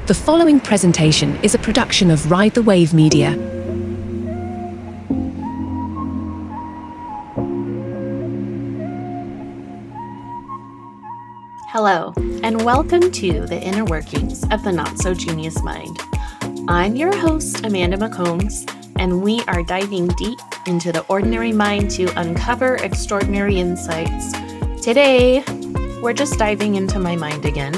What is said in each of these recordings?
The following presentation is a production of Ride the Wave Media. Hello, and welcome to the inner workings of the not-so-genius mind. I'm your host, Amanda McCombs, and we are diving deep into the ordinary mind to uncover extraordinary insights. Today, we're just diving into my mind again.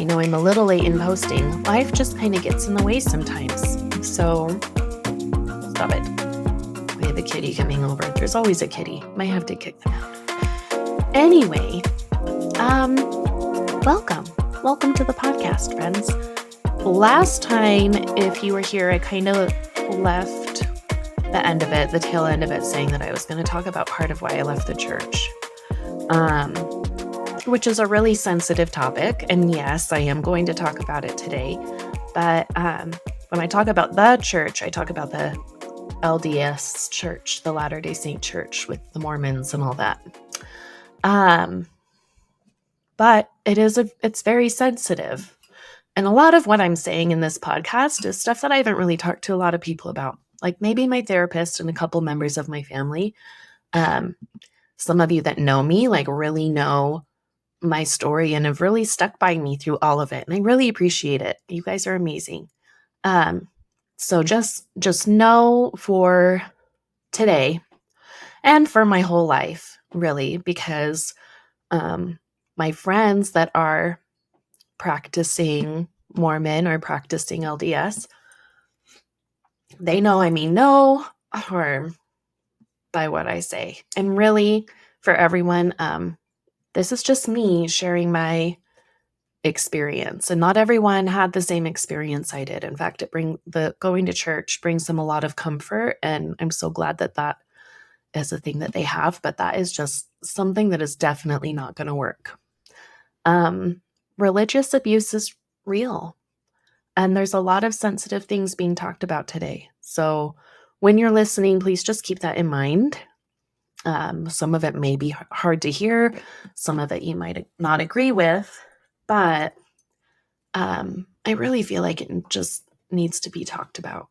I know I'm a little late in posting. Life just kind of gets in the way sometimes. So, stop it. We have a kitty coming over. There's always a kitty. Might have to kick them out. Anyway, welcome. Welcome to the podcast, friends. Last time, if you were here, I kind of left the end of it, the tail end of it, saying that I was going to talk about part of why I left the church. Which is a really sensitive topic. And yes, I am going to talk about it today. But when I talk about the church, I talk about the LDS church, the Latter-day Saint church with the Mormons and all that. But it's very sensitive. And a lot of what I'm saying in this podcast is stuff that I haven't really talked to a lot of people about. Like maybe my therapist and a couple members of my family. Some of you that know me, like really know my story and have really stuck by me through all of it. And I really appreciate it. You guys are amazing. So just know for today and for my whole life, really, because my friends that are practicing Mormon or practicing LDS, they know I mean no harm by what I say. And really, for everyone, this is just me sharing my experience, and not everyone had the same experience I did. In fact, going to church brings them a lot of comfort, and I'm so glad that is a thing that they have. But that is just something that is definitely not going to work. Religious abuse is real, and there's a lot of sensitive things being talked about today. So when you're listening, please just keep that in mind. Some of it may be hard to hear. Some of it you might not agree with, but I really feel like it just needs to be talked about.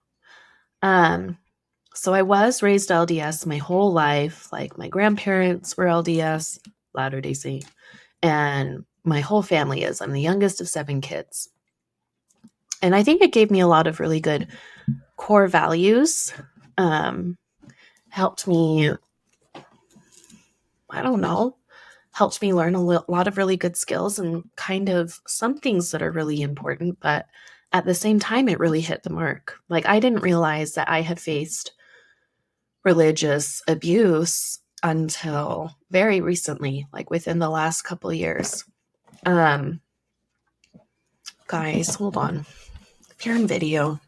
So I was raised LDS my whole life. Like my grandparents were LDS, Latter-day Saint, and my whole family is. I'm the youngest of 7 kids. And I think it gave me a lot of really good core values. Helped me learn a lot of really good skills and kind of some things that are really important. But at the same time, it really hit the mark. Like I didn't realize that I had faced religious abuse until very recently, like within the last couple of years. Guys, hold on. If you're in video,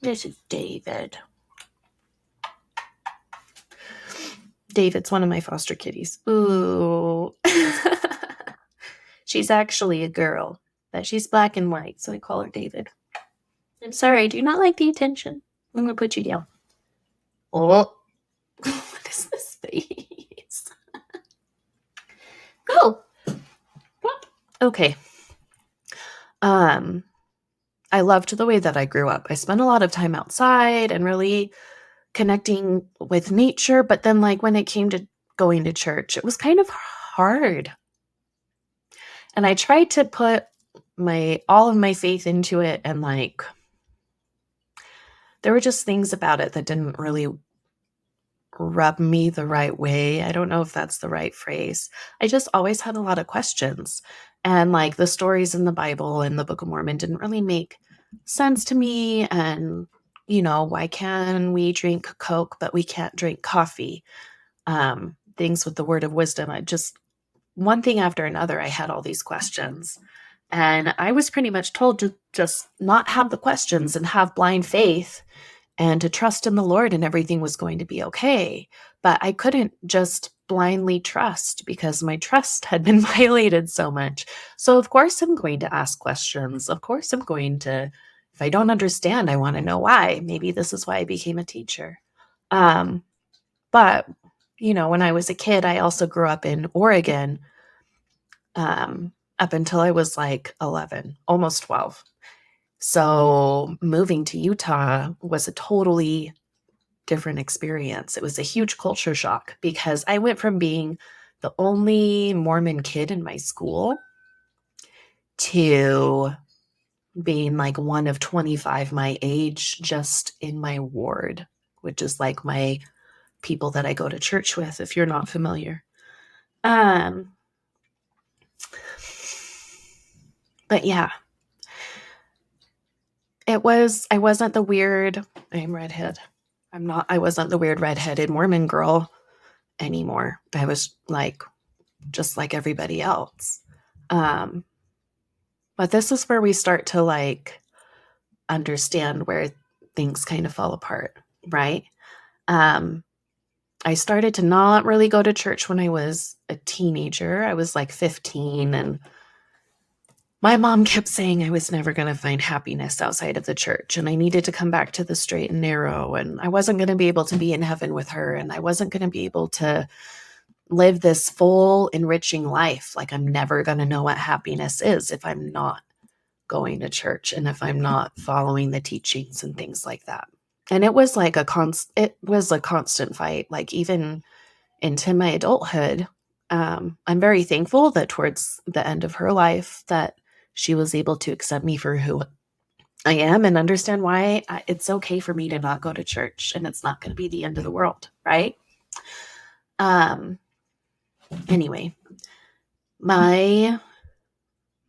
this is David. David's one of my foster kitties. Ooh. She's actually a girl, but she's black and white, so I call her David. I'm sorry, I do not like the attention. I'm going to put you down. Oh. What is this face? Go. Okay. I loved the way that I grew up. I spent a lot of time outside and really connecting with nature, but then like when it came to going to church, it was kind of hard. And I tried to put all of my faith into it, and like there were just things about it that didn't really rub me the right way. I don't know if that's the right phrase. I just always had a lot of questions. And like the stories in the Bible and the Book of Mormon didn't really make sense to me. And why can we drink Coke, but we can't drink coffee? Things with the word of wisdom. One thing after another, I had all these questions. And I was pretty much told to just not have the questions and have blind faith and to trust in the Lord and everything was going to be okay. But I couldn't just blindly trust because my trust had been violated so much. So of course I'm going to ask questions. Of course I'm going to, if I don't understand, I want to know why. Maybe this is why I became a teacher. But, when I was a kid, I also grew up in Oregon. up until I was like 11, almost 12. So moving to Utah was a totally different experience. It was a huge culture shock because I went from being the only Mormon kid in my school to being like one of 25 my age just in my ward, which is like my people that I go to church with, if you're not familiar. But yeah, I wasn't the weird, I'm redhead. I wasn't the weird redheaded Mormon girl anymore. I was like, just like everybody else. But this is where we start to like understand where things kind of fall apart, right? I started to not really go to church when I was a teenager. I was like 15, and my mom kept saying I was never going to find happiness outside of the church, and I needed to come back to the straight and narrow, and I wasn't going to be able to be in heaven with her, and I wasn't going to be able to live this full, enriching life. Like, I'm never going to know what happiness is if I'm not going to church and if I'm not following the teachings and things like that. And it was like a constant fight, like even into my adulthood. I'm very thankful that towards the end of her life that she was able to accept me for who I am and understand why it's okay for me to not go to church and it's not going to be the end of the world, right? Anyway, my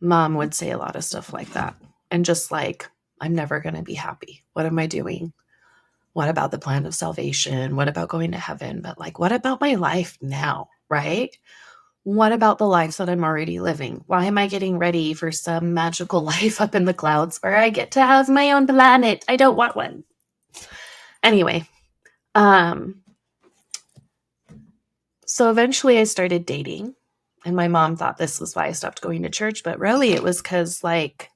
mom would say a lot of stuff like that. And just like, I'm never going to be happy. What am I doing? What about the plan of salvation? What about going to heaven? But like, what about my life now, right? What about the life that I'm already living? Why am I getting ready for some magical life up in the clouds where I get to have my own planet? I don't want one. Anyway, so eventually I started dating, and my mom thought this was why I stopped going to church, but really it was because like,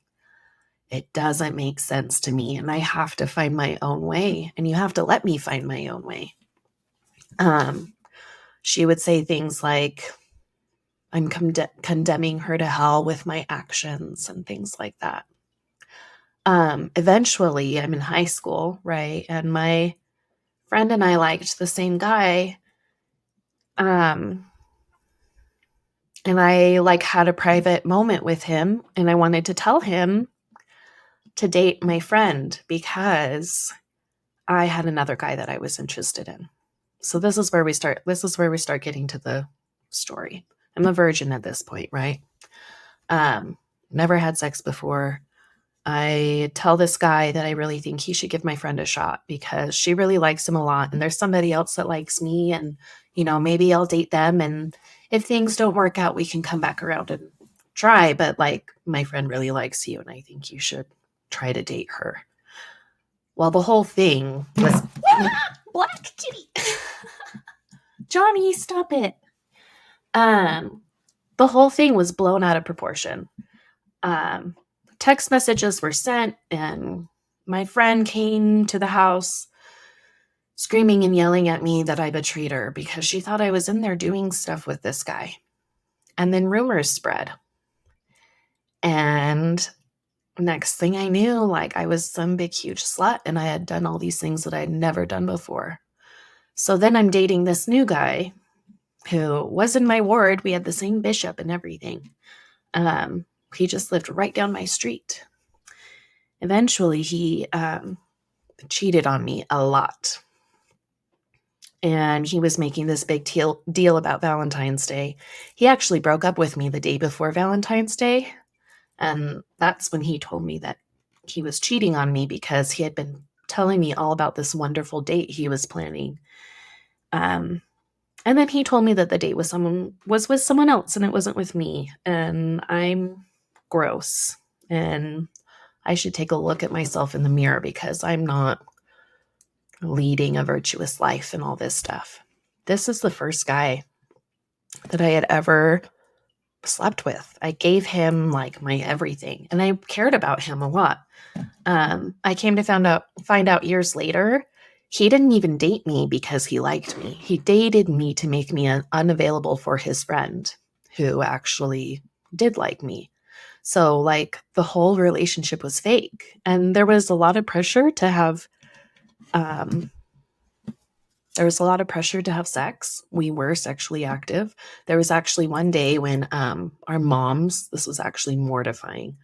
it doesn't make sense to me and I have to find my own way, and you have to let me find my own way. She would say things like, I'm condemning her to hell with my actions and things like that. Eventually, I'm in high school, right? And my friend and I liked the same guy. And I like had a private moment with him, and I wanted to tell him to date my friend because I had another guy that I was interested in. So this is where we start. This is where we start getting to the story. I'm a virgin at this point, right? Never had sex before. I tell this guy that I really think he should give my friend a shot because she really likes him a lot. And there's somebody else that likes me, and, you know, maybe I'll date them. And if things don't work out, we can come back around and try. But like, my friend really likes you, and I think you should try to date her. Well, the whole thing was Black Kitty. Johnny, stop it. The whole thing was blown out of proportion. Text messages were sent, and my friend came to the house screaming and yelling at me that I betrayed her because she thought I was in there doing stuff with this guy. And then rumors spread. And next thing I knew, like, I was some big, huge slut, and I had done all these things that I'd never done before. So then I'm dating this new guy who was in my ward. We had the same bishop and everything. He just lived right down my street. Eventually, he cheated on me a lot. And he was making this big deal about Valentine's Day. He actually broke up with me the day before Valentine's Day. And that's when he told me that he was cheating on me because he had been telling me all about this wonderful date he was planning. And then he told me that the date was with someone else and it wasn't with me. And I'm gross. And I should take a look at myself in the mirror because I'm not leading a virtuous life and all this stuff. This is the first guy that I had ever slept with. I gave him like my everything, and I cared about him a lot. I came to find out years later, he didn't even date me because he liked me. He dated me to make me unavailable for his friend who actually did like me. So like the whole relationship was fake. And there was a lot of pressure to have sex. We were sexually active. There was actually one day when our moms, this was actually mortifying.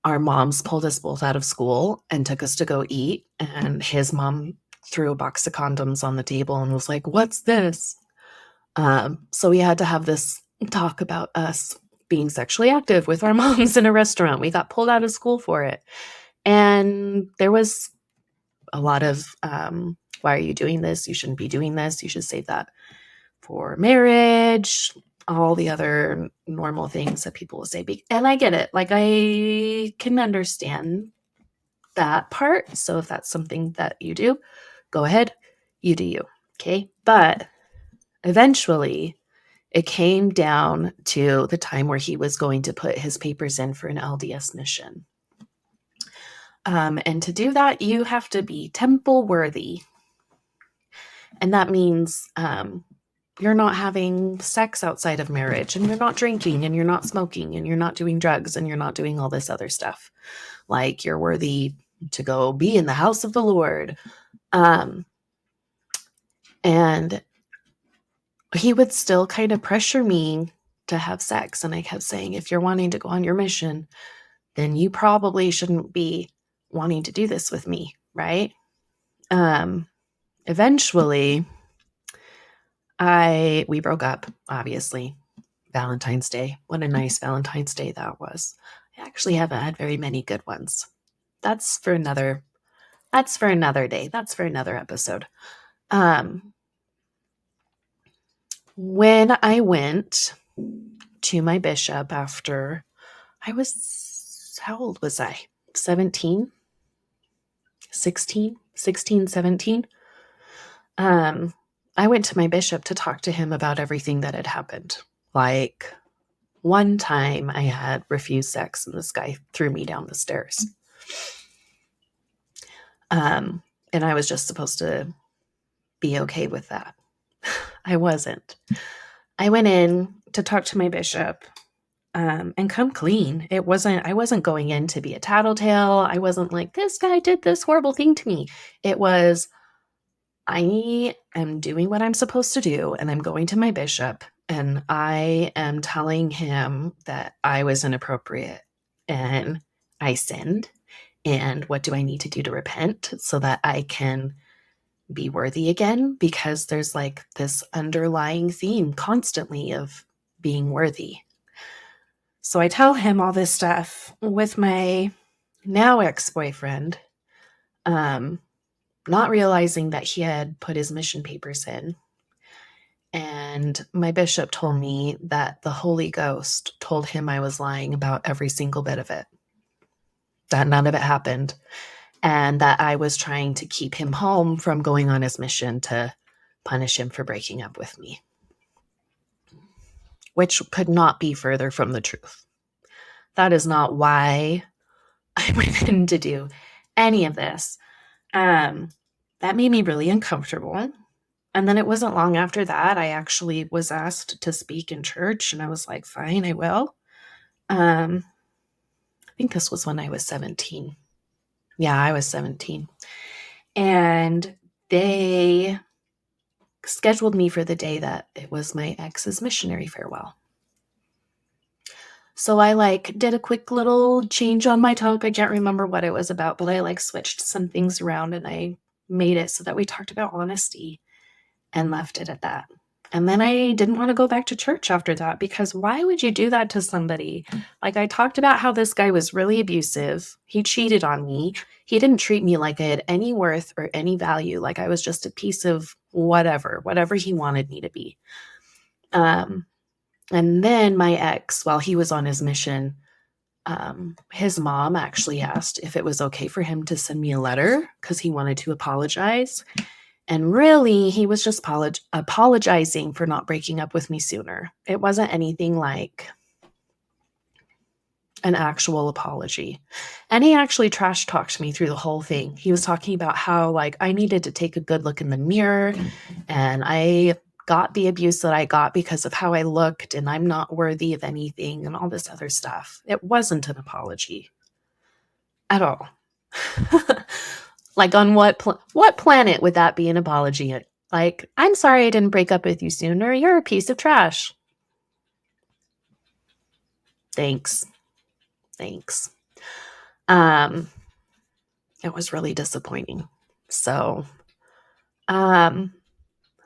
Our moms pulled us both out of school and took us to go eat. And his mom threw a box of condoms on the table and was like, "What's this?" So we had to have this talk about us being sexually active with our moms in a restaurant. We got pulled out of school for it. And there was a lot of, why are you doing this? You shouldn't be doing this. You should save that for marriage, all the other normal things that people will say. And I get it. Like, I can understand that part. So if that's something that you do, go ahead, you do you. Okay. But eventually, it came down to the time where he was going to put his papers in for an LDS mission. And to do that, you have to be temple worthy. And that means you're not having sex outside of marriage, and you're not drinking, and you're not smoking, and you're not doing drugs, and you're not doing all this other stuff. Like, you're worthy to go be in the house of the Lord. And he would still kind of pressure me to have sex. And I kept saying, if you're wanting to go on your mission, then you probably shouldn't be wanting to do this with me, right? Eventually, we broke up, obviously. Valentine's Day. What a nice Valentine's Day that was. I actually haven't had very many good ones. That's for another day. That's for another episode. When I went to my bishop after how old was I? 17? 16, 17. I went to my bishop to talk to him about everything that had happened. Like, one time I had refused sex and this guy threw me down the stairs. And I was just supposed to be okay with that. I wasn't. I went in to talk to my bishop and come clean. I wasn't going in to be a tattletale. I wasn't like, this guy did this horrible thing to me. It was, I am doing what I'm supposed to do, and I'm going to my bishop, and I am telling him that I was inappropriate and I sinned, and what do I need to do to repent so that I can be worthy again? Because there's like this underlying theme constantly of being worthy. So I tell him all this stuff with my now ex-boyfriend, not realizing that he had put his mission papers in. And my bishop told me that the Holy Ghost told him I was lying about every single bit of it, that none of it happened, and that I was trying to keep him home from going on his mission to punish him for breaking up with me, which could not be further from the truth. That is not why I went in to do any of this. That made me really uncomfortable. And then it wasn't long after that, I actually was asked to speak in church, and I was like, fine, I will. I think this was when I was 17. Yeah, I was 17. And they scheduled me for the day that it was my ex's missionary farewell. So I did a quick little change on my talk. I can't remember what it was about, but I switched some things around, and I made it so that we talked about honesty and left it at that. And then I didn't want to go back to church after that, because why would you do that to somebody? Like, I talked about how this guy was really abusive. He cheated on me. He didn't treat me like I had any worth or any value. Like I was just a piece of whatever he wanted me to be. And then my ex, while he was on his mission, his mom actually asked if it was okay for him to send me a letter because he wanted to apologize. And really, he was just apologizing for not breaking up with me sooner. It wasn't anything like an actual apology. And he actually trash talked me through the whole thing. He was talking about how I needed to take a good look in the mirror, and I got the abuse that I got because of how I looked and I'm not worthy of anything and all this other stuff. It wasn't an apology at all. Like on what planet would that be an apology? Like, I'm sorry I didn't break up with you sooner. You're a piece of trash. Thanks. It was really disappointing. So,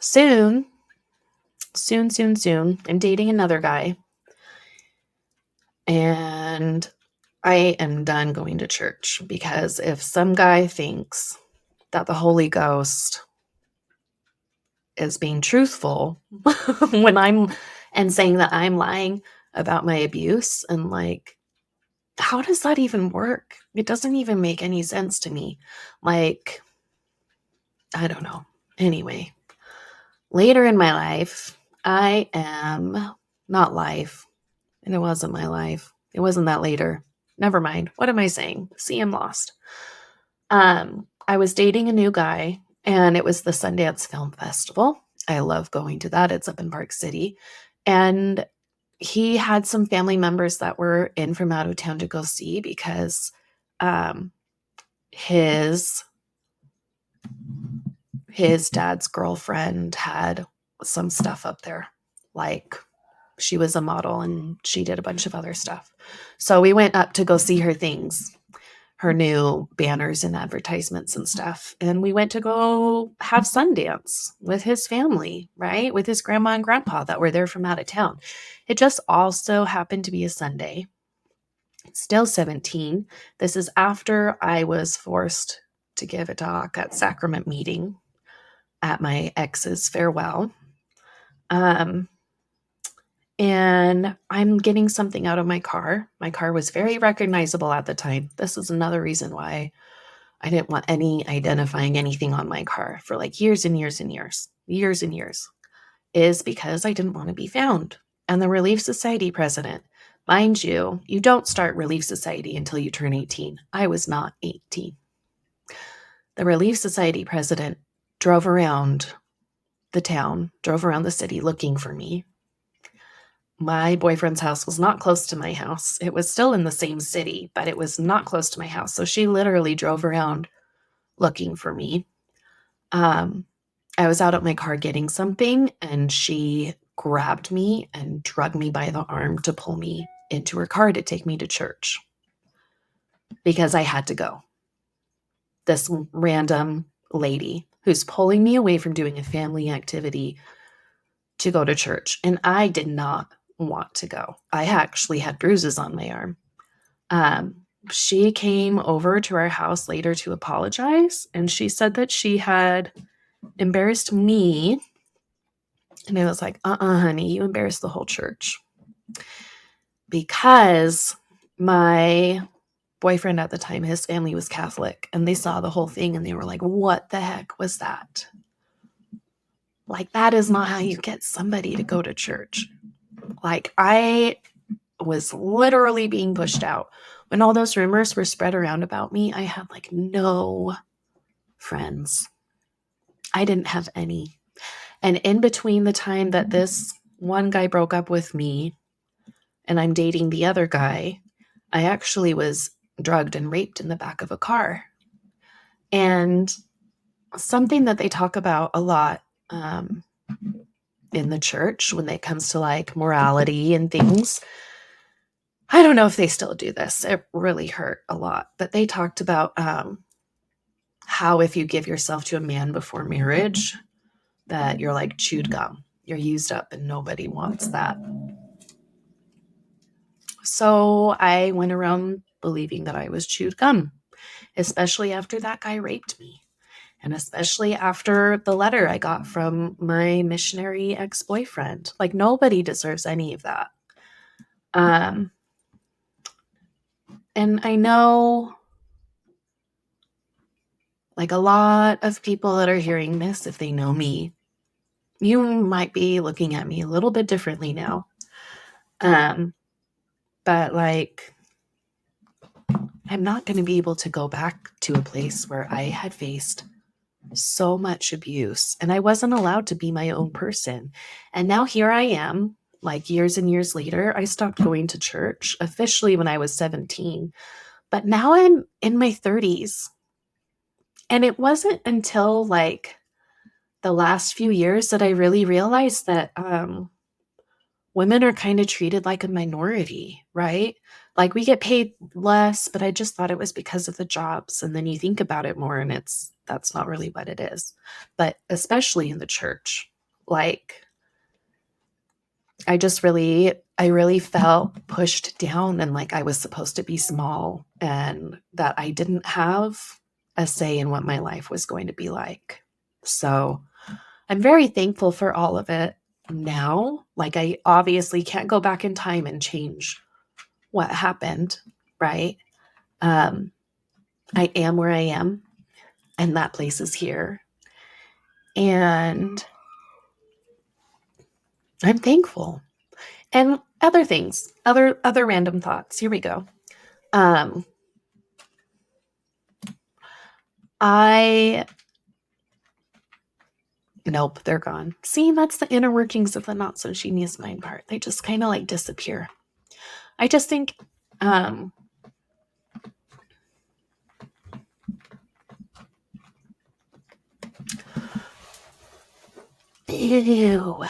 soon, I'm dating another guy, and I am done going to church, because if some guy thinks that the Holy Ghost is being truthful and saying that I'm lying about my abuse, and like, how does that even work? It doesn't even make any sense to me. Like, I don't know. Anyway, later in my life, I am not life. And it wasn't my life. It wasn't that later. Never mind. What am I saying? See, I'm lost. I was dating a new guy, and it was the Sundance Film Festival. I love going to that. It's up in Park City. And he had some family members that were in from out of town to go see, because his dad's girlfriend had some stuff up there. Like, she was a model and she did a bunch of other stuff. So we went up to go see her things, her new banners and advertisements and stuff. And we went to go have Sundance with his family, right? With his grandma and grandpa that were there from out of town. It just also happened to be a Sunday. Still 17. This is after I was forced to give a talk at sacrament meeting at my ex's farewell. And I'm getting something out of my car. My car was very recognizable at the time. This is another reason why I didn't want any identifying anything on my car for like years and years, is because I didn't want to be found. And the Relief Society president, mind you, you don't start Relief Society until you turn 18. I was not 18. The Relief Society president drove around the city looking for me. My boyfriend's house was not close to my house. It was still in the same city, but it was not close to my house. So she literally drove around looking for me. I was out at my car getting something, and she grabbed me and dragged me by the arm to pull me into her car to take me to church, because I had to go. This random lady who's pulling me away from doing a family activity to go to church. And I did not want to go. I actually had bruises on my arm. She came over to our house later to apologize, and she said that she had embarrassed me. And I was like, honey, you embarrassed the whole church. Because my boyfriend at the time, his family was Catholic, and they saw the whole thing and they were like, what the heck was that? Like, that is not how you get somebody to go to church. Like, I was literally being pushed out. When all those rumors were spread around about me, I had like no friends. I didn't have any. And in between the time that this one guy broke up with me and I'm dating the other guy, I actually was drugged and raped in the back of a car. And something that they talk about a lot in the church when it comes to like morality and things, I don't know if they still do this. It really hurt a lot. But they talked about how if you give yourself to a man before marriage, that you're like chewed gum. You're used up and nobody wants that. So I went around believing that I was chewed gum, especially after that guy raped me. And especially after the letter I got from my missionary ex-boyfriend. Like, nobody deserves any of that. And I know, like, a lot of people that are hearing this, if they know me, you might be looking at me a little bit differently now. But, like, I'm not going to be able to go back to a place where I had faced so much abuse, and I wasn't allowed to be my own person. And now here I am, like years and years later. I stopped going to church officially when I was 17, but now I'm in my 30s. And it wasn't until like the last few years that I really realized that women are kind of treated like a minority, right? Like we get paid less, but I just thought it was because of the jobs. And then you think about it more and that's not really what it is. But especially in the church, like I really felt pushed down and like I was supposed to be small and that I didn't have a say in what my life was going to be like. So I'm very thankful for all of it now. Like, I obviously can't go back in time and change what happened, right? Um, I am where I am, and that place is here. And I'm thankful. And other things, other random thoughts. Here we go. I Nope, they're gone. See, that's the inner workings of the not so genius mind part. They just kind of like disappear. I just think ew.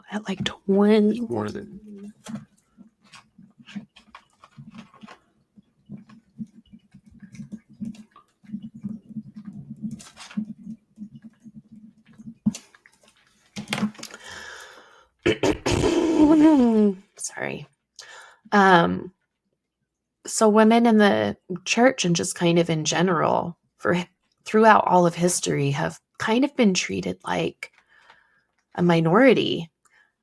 At like 20 more than sorry. So women in the church and just kind of in general for throughout all of history have kind of been treated like a minority,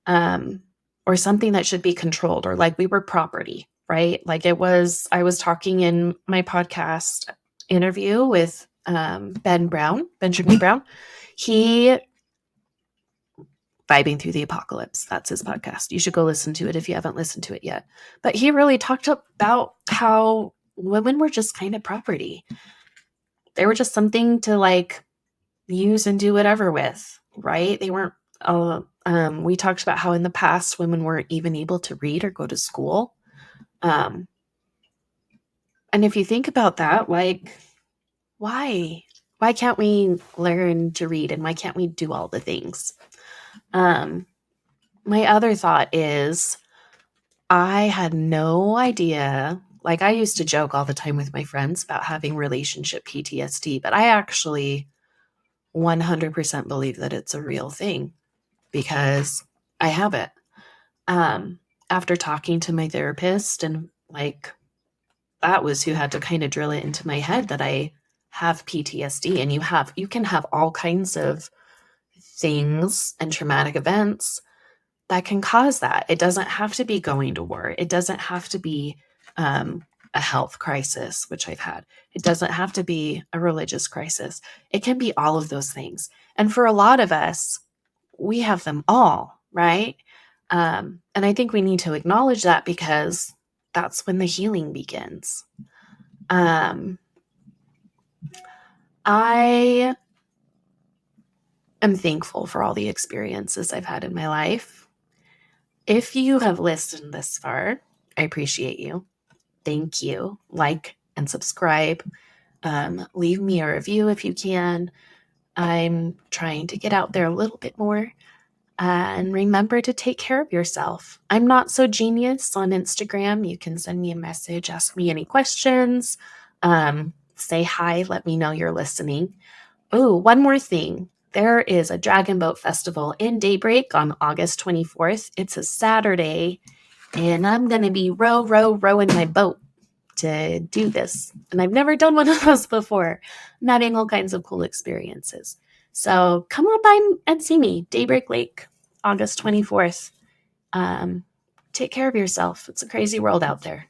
or something that should be controlled, or like we were property, right? Like I was talking in my podcast interview with Benjamin Brown. He Vibing Through the Apocalypse. That's his podcast. You should go listen to it if you haven't listened to it yet. But he really talked about how women were just kind of property. They were just something to like use and do whatever with, right? They weren't. We talked about how in the past women weren't even able to read or go to school. And if you think about that, like, why? Why can't we learn to read and why can't we do all the things? My other thought is I had no idea. Like, I used to joke all the time with my friends about having relationship PTSD, but I actually 100% believe that it's a real thing because I have it. After talking to my therapist, and like that was who had to kind of drill it into my head that I have PTSD, and you can have all kinds of things and traumatic events that can cause that. It doesn't have to be going to war. It doesn't have to be a health crisis, which I've had. It doesn't have to be a religious crisis. It can be all of those things. And for a lot of us, we have them all, right? And I think we need to acknowledge that because that's when the healing begins. I am thankful for all the experiences I've had in my life. If you have listened this far, I appreciate you. Thank you. Like and subscribe. Leave me a review if you can. I'm trying to get out there a little bit more. And remember to take care of yourself. I'm Not So Genius on Instagram. You can send me a message, ask me any questions, say hi, let me know you're listening. Oh, one more thing. There is a Dragon Boat Festival in Daybreak on August 24th. It's a Saturday, and I'm going to be rowing my boat to do this. And I've never done one of those before. I'm having all kinds of cool experiences. So come on by and see me, Daybreak Lake, August 24th. Take care of yourself. It's a crazy world out there.